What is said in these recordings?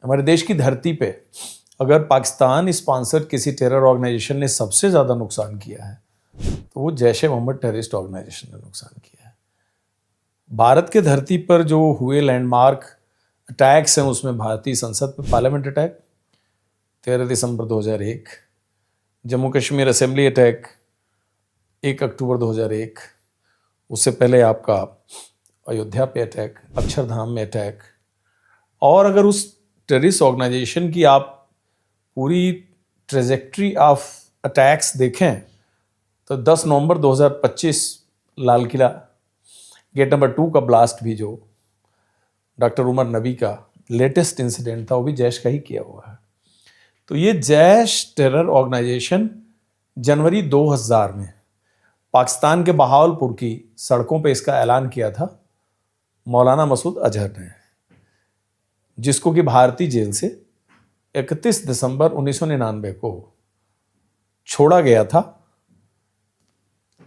हमारे देश की धरती पे अगर पाकिस्तान स्पॉन्सर्ड किसी टेरर ऑर्गेनाइजेशन ने सबसे ज़्यादा नुकसान किया है तो वो जैश ए मोहम्मद टेररिस्ट ऑर्गेनाइजेशन ने नुकसान किया है। भारत के धरती पर जो हुए लैंडमार्क अटैक्स हैं उसमें भारतीय संसद पर पार्लियामेंट अटैक 13 दिसंबर 2001, जम्मू कश्मीर असेंबली अटैक 1 अक्टूबर 2001, उससे पहले आपका अयोध्या पे अटैक, अक्षरधाम में अटैक। और अगर उस टेररिस्ट ऑर्गेनाइजेशन की आप पूरी ट्रेजेक्ट्री ऑफ अटैक्स देखें तो 10 नवंबर 2025 लाल किला, गेट नंबर 2 का ब्लास्ट भी जो डॉक्टर उमर नबी का लेटेस्ट इंसिडेंट था वो भी जैश का ही किया हुआ है। तो ये जैश टेरर ऑर्गेनाइजेशन जनवरी 2000 में पाकिस्तान के बहावलपुर की सड़कों पे इसका ऐलान किया था मौलाना मसूद अजहर ने, जिसको कि भारतीय जेल से 31 दिसंबर 1999 को छोड़ा गया था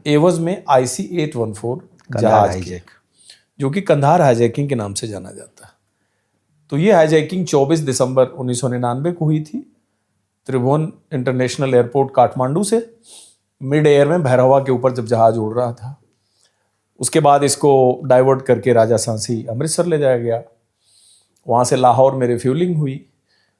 एवज में IC 814 जहाज की, जो कि कंधार हाईजैकिंग के नाम से जाना जाता है। तो ये हाईजैकिंग 24 दिसंबर 1999 को हुई थी त्रिभुवन इंटरनेशनल एयरपोर्ट काठमांडू से मिड एयर में भैरवा के ऊपर जब जहाज उड़ रहा था। उसके बाद इसको डाइवर्ट करके राजा सांसी अमृतसर ले जाया गया, वहाँ से लाहौर में रिफ्यूलिंग हुई,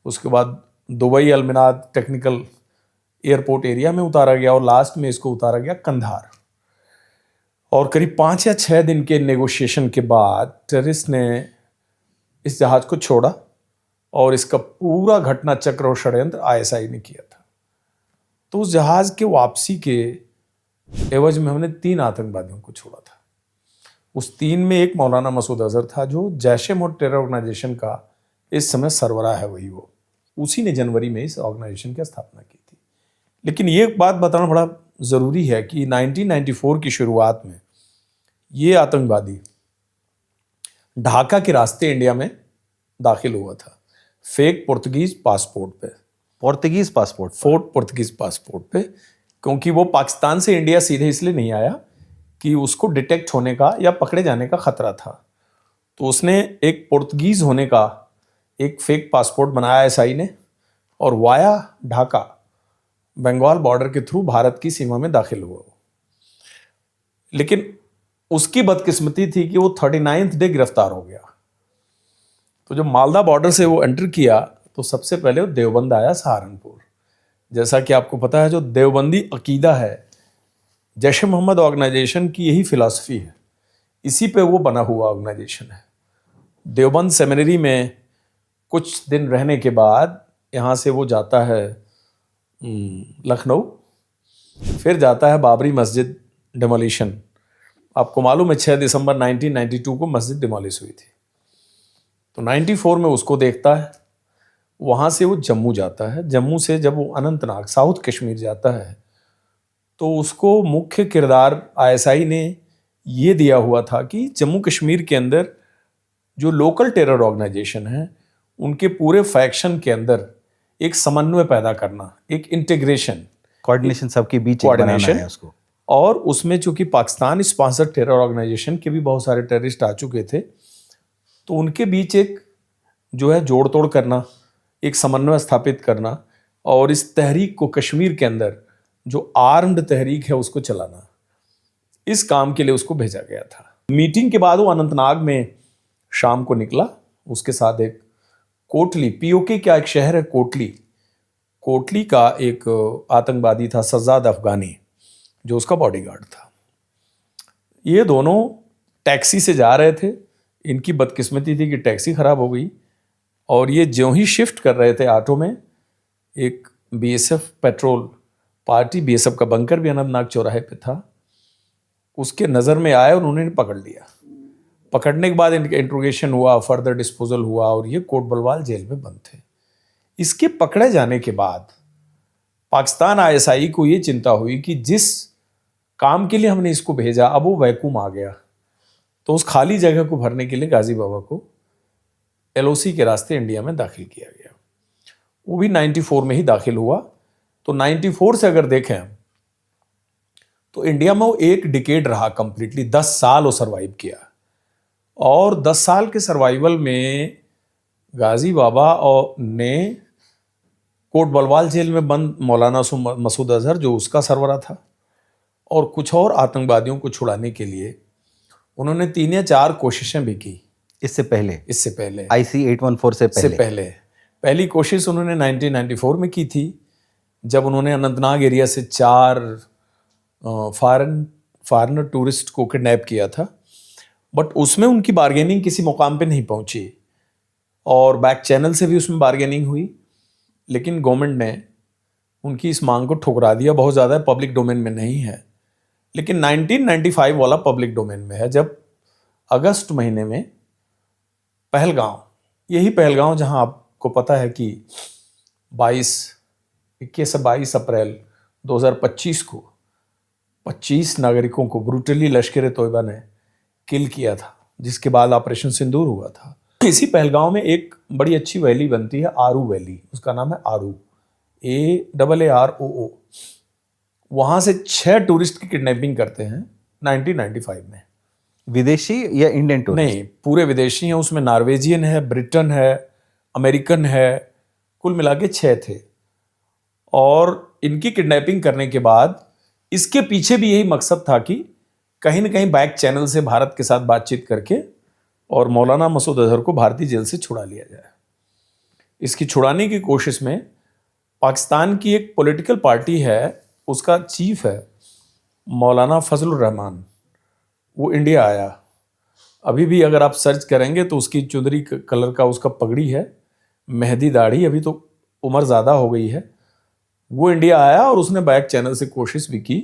उसके बाद दुबई अलमिनाद टेक्निकल एयरपोर्ट एरिया में उतारा गया और लास्ट में इसको उतारा गया कंधार। और करीब 5 या 6 दिन के नेगोशिएशन के बाद टेररिस्ट ने इस जहाज को छोड़ा और इसका पूरा घटना चक्र और षड्यंत्र ISI ने किया था। तो उस जहाज के वापसी के एवज में हमने 3 आतंकवादियों को छोड़ा था। उस 3 में एक मौलाना मसूद अजहर था जो जैश ए मोहम्मद टेरर ऑर्गेनाइजेशन का इस समय सरबराह है, वही वो, उसी ने जनवरी में इस ऑर्गेनाइजेशन की स्थापना की थी। लेकिन ये बात बताना बड़ा ज़रूरी है कि 1994 की शुरुआत में ये आतंकवादी ढाका के रास्ते इंडिया में दाखिल हुआ था फेक पुर्तगीज पासपोर्ट पे, पुर्तगीज पासपोर्ट पे, क्योंकि वो पाकिस्तान से इंडिया सीधे इसलिए नहीं आया कि उसको डिटेक्ट होने का या पकड़े जाने का खतरा था। तो उसने एक पुर्तगीज होने का एक फेक पासपोर्ट बनाया ISI ने और वाया ढाका बंगाल बॉर्डर के थ्रू भारत की सीमा में दाखिल हुआ। लेकिन उसकी बदकिस्मती थी कि वो 39th डे गिरफ्तार हो गया। तो जब मालदा बॉर्डर से वो एंटर किया तो सबसे पहले वो देवबंद आया, सहारनपुर। जैसा कि आपको पता है जो देवबंदी अकीदा है, जैश ए मोहम्मद ऑर्गेनाइजेशन की यही फिलॉसफी है, इसी पे वो बना हुआ ऑर्गेनाइजेशन है। देवबंद सेमिनरी में कुछ दिन रहने के बाद यहाँ से वो जाता है लखनऊ, फिर जाता है बाबरी मस्जिद डिमोलिशन। आपको मालूम है 6 दिसंबर 1992 को मस्जिद डिमोलिश हुई थी। तो 94 में उसको देखता है, वहाँ से वो जम्मू जाता है, जम्मू से जब वो अनंतनाग साउथ कश्मीर जाता है तो उसको मुख्य किरदार ISI ने ये दिया हुआ था कि जम्मू कश्मीर के अंदर जो लोकल टेरर ऑर्गेनाइजेशन है उनके पूरे फैक्शन के अंदर एक समन्वय पैदा करना, एक इंटीग्रेशन, कोऑर्डिनेशन सबके बीच बनाना है उसको। और उसमें चूंकि पाकिस्तान स्पॉन्सर्ड टेरर ऑर्गेनाइजेशन के भी बहुत सारे टेररिस्ट आ चुके थे, तो उनके बीच एक जो है जोड़ तोड़ करना, एक समन्वय स्थापित करना और इस तहरीक को कश्मीर के अंदर जो आर्म्ड तहरीक है उसको चलाना, इस काम के लिए उसको भेजा गया था। मीटिंग के बाद वो अनंतनाग में शाम को निकला, उसके साथ एक कोटली, POK का एक शहर है कोटली का एक आतंकवादी था सज्जाद अफगानी, जो उसका बॉडीगार्ड था। ये दोनों टैक्सी से जा रहे थे। इनकी बदकिस्मती थी कि टैक्सी खराब हो गई और ये ज्यों ही शिफ्ट कर रहे थे ऑटो में, एक BSF पेट्रोल पार्टी, BSF का बंकर भी अनंतनाग चौराहे पे था, उसके नज़र में आया और उन्होंने पकड़ लिया। पकड़ने के बाद इनका इंट्रोगेशन हुआ, फर्दर डिस्पोजल हुआ और ये कोट बलवाल जेल में बंद थे। इसके पकड़े जाने के बाद पाकिस्तान ISI को ये चिंता हुई कि जिस काम के लिए हमने इसको भेजा अब वो वैक्यूम आ गया, तो उस खाली जगह को भरने के लिए गाजी बाबा को LOC के रास्ते इंडिया में दाखिल किया गया। वो भी 94 में ही दाखिल हुआ। तो 94 से अगर देखें तो इंडिया में वो 1 डिकेड रहा कंप्लीटली, 10 साल वो सर्वाइव किया। और 10 साल के सर्वाइवल में गाजी बाबा और ने कोट बलवाल जेल में बंद मौलाना मसूद अजहर, जो उसका सरबराह था, और कुछ और आतंकवादियों को छुड़ाने के लिए उन्होंने 3 या 4 कोशिशें भी की। इससे पहले IC 814 से पहले पहली कोशिश उन्होंने 1994 में की थी, जब उन्होंने अनंतनाग एरिया से 4 फॉरेनर टूरिस्ट को किडनैप किया था। बट उसमें उनकी बार्गेनिंग किसी मुकाम पे नहीं पहुंची, और बैक चैनल से भी उसमें बार्गेनिंग हुई, लेकिन गवर्नमेंट ने उनकी इस मांग को ठुकरा दिया। बहुत ज़्यादा पब्लिक डोमेन में नहीं है, लेकिन 1995 वाला पब्लिक डोमेन में है, जब अगस्त महीने में पहलगांव, यही पहलगांव जहां आपको पता है कि 21 अप्रैल 2025 को 25 नागरिकों को ब्रूटली लश्कर-ए-तोयबा ने किल किया था, जिसके बाद ऑपरेशन सिंदूर हुआ था। इसी पहलगांव में एक बड़ी अच्छी वैली बनती है, आरू वैली, उसका नाम है आरू, AAROO। वहां से 6 टूरिस्ट की किडनैपिंग करते हैं 1995 में। विदेशी या इंडियन टूरिस्ट? नहीं, पूरे विदेशी हैं। उसमें नॉर्वेजियन है, ब्रिटन है, अमेरिकन है, कुल मिला के 6 थे। और इनकी किडनैपिंग करने के बाद इसके पीछे भी यही मकसद था कि कहीं ना कहीं बैक चैनल से भारत के साथ बातचीत करके और मौलाना मसूद अजहर को भारतीय जेल से छुड़ा लिया जाए। इसकी छुड़ाने की कोशिश में पाकिस्तान की एक पॉलिटिकल पार्टी है, उसका चीफ है मौलाना फजलुर रहमान, वो इंडिया आया। अभी भी अगर आप सर्च करेंगे तो उसकी चुंदरी कलर का उसका पगड़ी है, मेहंदी दाढ़ी, अभी तो उम्र ज़्यादा हो गई है। वो इंडिया आया और उसने बैक चैनल से कोशिश भी की,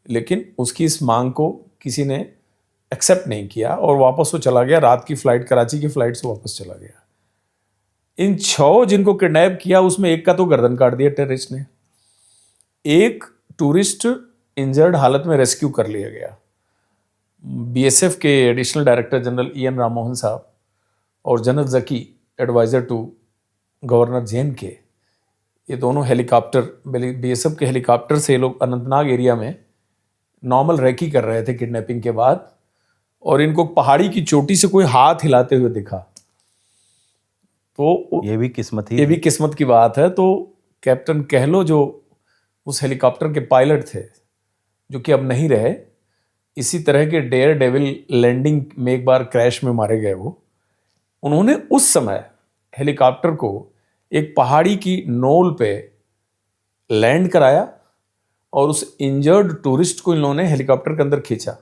लेकिन उसकी इस मांग को किसी ने एक्सेप्ट नहीं किया और वापस वो चला गया। रात की फ़्लाइट, कराची की फ़्लाइट से वापस चला गया। इन 6 जिनको किडनैप किया उसमें एक का तो गर्दन काट दिया टेररिस्ट ने। एक टूरिस्ट इंजर्ड हालत में रेस्क्यू कर लिया गया। BSF के additional director general EN Rammohan साहब और general Zaki, adviser to governor JNK, ये दोनों हेलीकॉप्टर, BSF के हेलीकॉप्टर से ये लोग अनंतनाग एरिया में नॉर्मल रेकी कर रहे थे किडनैपिंग के बाद, और इनको पहाड़ी की चोटी से कोई हाथ हिलाते हुए दिखा। तो ये भी किस्मत की बात है। तो कैप्टन कहलो, जो उस हेलीकॉप्टर के पायलट थे, जो कि अब नहीं रहे, इसी तरह के डेयर डेविल लैंडिंग में एक बार क्रैश में मारे गए वो, उन्होंने उस समय हेलीकॉप्टर को एक पहाड़ी की नोल पे लैंड कराया और उस इंजर्ड टूरिस्ट को इन लोगों ने हेलीकॉप्टर के अंदर खींचा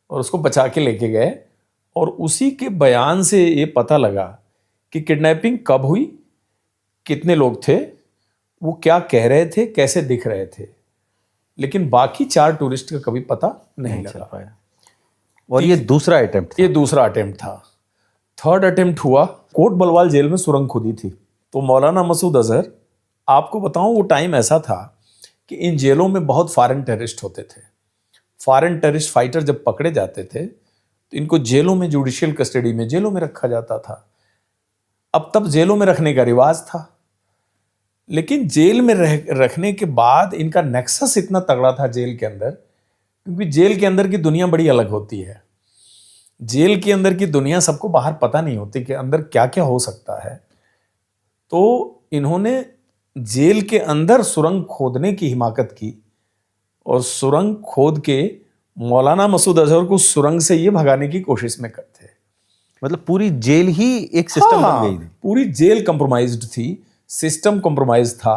और उसको बचा के लेके गए। और उसी के बयान से ये पता लगा कि किडनैपिंग कब हुई, कितने लोग थे, वो क्या कह रहे थे, कैसे दिख रहे थे, लेकिन बाकी 4 टूरिस्ट का कभी पता नहीं लगा पाया। और ये दूसरा अटेम्प्ट था। थर्ड अटेम्प्ट हुआ, कोट बलवाल जेल में सुरंग खुदी थी। तो मौलाना मसूद अजहर, आपको बताऊं, वो टाइम ऐसा था कि इन जेलों में बहुत फॉरेन टेररिस्ट होते थे। फॉरेन टेररिस्ट फाइटर जब पकड़े जाते थे तो इनको जेलों में, जुडिशियल कस्टडी में, जेलों में रखा जाता था। अब तब जेलों में रखने का रिवाज था, लेकिन जेल में रखने के बाद इनका नेक्सस इतना तगड़ा था जेल के अंदर, क्योंकि जेल के अंदर की दुनिया बड़ी अलग होती है। जेल के अंदर की दुनिया सबको बाहर पता नहीं होती कि अंदर क्या क्या हो सकता है। तो इन्होंने जेल के अंदर सुरंग खोदने की हिमाकत की और सुरंग खोद के मौलाना मसूद अजहर को सुरंग से ये भगाने की कोशिश में करते। मतलब पूरी जेल ही एक सिस्टम बन गई थी। पूरी जेल कंप्रोमाइज्ड थी, सिस्टम कंप्रोमाइज था।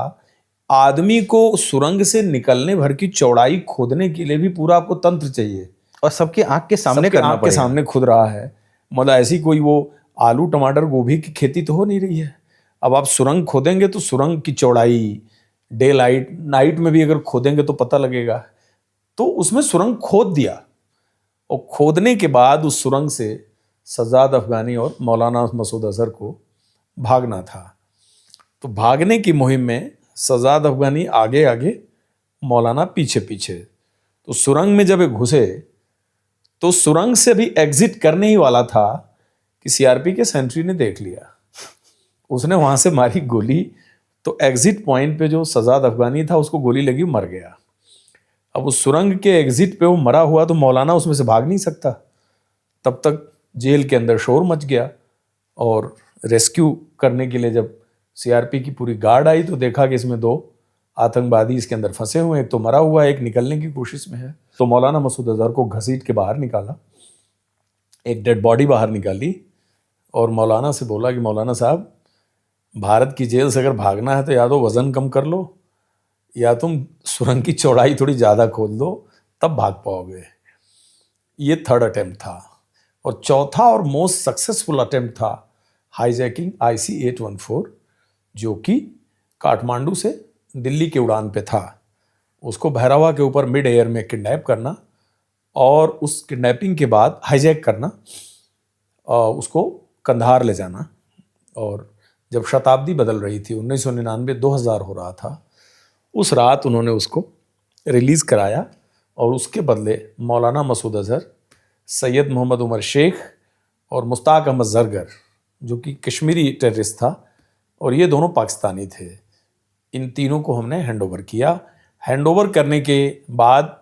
आदमी को सुरंग से निकलने भर की चौड़ाई खोदने के लिए भी पूरा आपको तंत्र चाहिए, और सबके आंख के सामने करना पड़ेगा। के सामने खुद रहा है। मतलब ऐसी कोई वो आलू टमाटर गोभी की खेती तो हो नहीं रही है। अब आप सुरंग खोदेंगे तो सुरंग की चौड़ाई, डे लाइट, नाइट में भी अगर खोदेंगे तो पता लगेगा। तो उसमें सुरंग खोद दिया, और खोदने के बाद उस सुरंग से सज्जाद अफगानी और मौलाना मसूद अजहर को भागना था। तो भागने की मुहिम में सज्जाद अफगानी आगे आगे, मौलाना पीछे पीछे। तो सुरंग में जब घुसे तो सुरंग से भी एग्जिट करने ही वाला था कि CRP के सेंट्री ने देख लिया। उसने वहां से मारी गोली, तो एग्जिट पॉइंट पे जो सज्जाद अफगानी था उसको गोली लगी, मर गया। अब उस सुरंग के एग्जिट पे वो मरा हुआ, तो मौलाना उसमें से भाग नहीं सकता। तब तक जेल के अंदर शोर मच गया और रेस्क्यू करने के लिए जब सीआरपी की पूरी गार्ड आई तो देखा कि इसमें 2 आतंकवादी इसके अंदर फंसे हुए हैं, एक तो मरा हुआ है, एक निकलने की कोशिश में है। तो मौलाना मसूद अजहर को घसीट के बाहर निकाला, एक डेड बॉडी बाहर निकाली और मौलाना से बोला कि मौलाना साहब, भारत की जेल से अगर भागना है तो या तो वज़न कम कर लो या तुम सुरंग की चौड़ाई थोड़ी ज़्यादा खोल दो, तब भाग पाओगे। ये 3rd अटेम्प्ट था। और चौथा और मोस्ट सक्सेसफुल अटेम्प्ट था हाईजैकिंग IC-814, जो कि काठमांडू से दिल्ली के उड़ान पे था। उसको भैरवा के ऊपर मिड एयर में किडनैप करना और उस किडनैपिंग के बाद हाईजैक करना, उसको कंधार ले जाना। और जब शताब्दी बदल रही थी, 1999-2000 हो रहा था, उस रात उन्होंने उसको रिलीज़ कराया और उसके बदले मौलाना मसूद अजहर, सैयद मोहम्मद उमर शेख और मुश्ताक अहमद जरगर, जो कि कश्मीरी टेररिस्ट था और ये दोनों पाकिस्तानी थे, इन तीनों को हमने हैंडओवर किया। हैंडओवर करने के बाद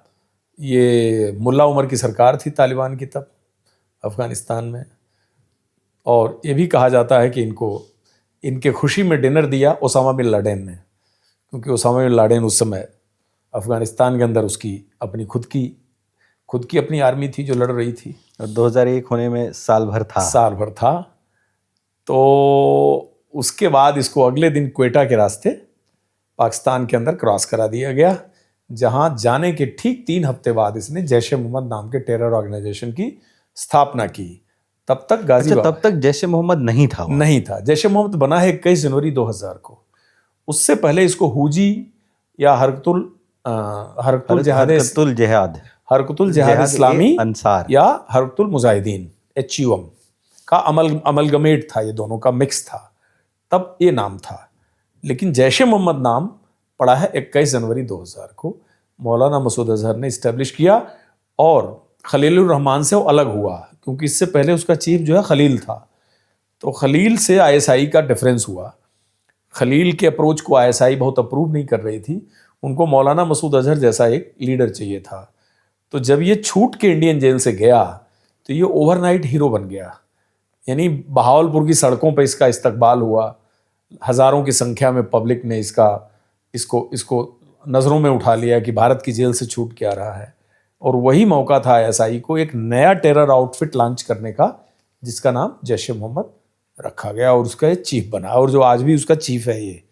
ये मुल्ला उमर की सरकार थी तालिबान की तब अफ़गानिस्तान में, और ये भी कहा जाता है कि इनके खुशी में डिनर दिया ओसामा बिन लादेन ने, क्योंकि ओसामा बिन लादेन उस समय अफ़गानिस्तान के अंदर उसकी अपनी खुद की अपनी आर्मी थी जो लड़ रही थी। 2001 होने में साल भर था। तो उसके बाद इसको अगले दिन क्वेटा के रास्ते पाकिस्तान के अंदर क्रॉस करा दिया गया, जहां जाने के ठीक 3 हफ्ते बाद इसने जैश ए मोहम्मद नाम के टेरर ऑर्गेनाइजेशन की स्थापना की। तब तक गाजीबाग, तब तक जैश ए मोहम्मद नहीं था। जैश ए मोहम्मद बना है 21 जनवरी 2000 को। उससे पहले इसको हुजी या हरकतुल जिहाद इस्लामी अंसार या हरकतुल मुजाहिदीन HUM का अमलगमेट था, ये दोनों का मिक्स था, तब ये नाम था। लेकिन जैश ए मोहम्मद नाम पड़ा है 21 जनवरी 2000 को, मौलाना मसूद अजहर ने इस्टेब्लिश किया। और खलीलुर रहमान से वो अलग हुआ, क्योंकि इससे पहले उसका चीफ जो है खलील था। तो खलील से ISI का डिफरेंस हुआ। खलील के अप्रोच को ISI बहुत अप्रूव नहीं कर रही थी, उनको मौलाना मसूद अजहर जैसा एक लीडर चाहिए था। तो जब ये छूट के इंडियन जेल से गया तो ये ओवरनाइट हीरो बन गया। यानी बहावलपुर की सड़कों पर इसका इस्तकबाल हुआ, हज़ारों की संख्या में पब्लिक ने इसको नज़रों में उठा लिया कि भारत की जेल से छूट के आ रहा है। और वही मौका था ISI को एक नया टेरर आउटफिट लॉन्च करने का, जिसका नाम जैश ए मोहम्मद रखा गया और उसका ये चीफ बना, और जो आज भी उसका चीफ है ये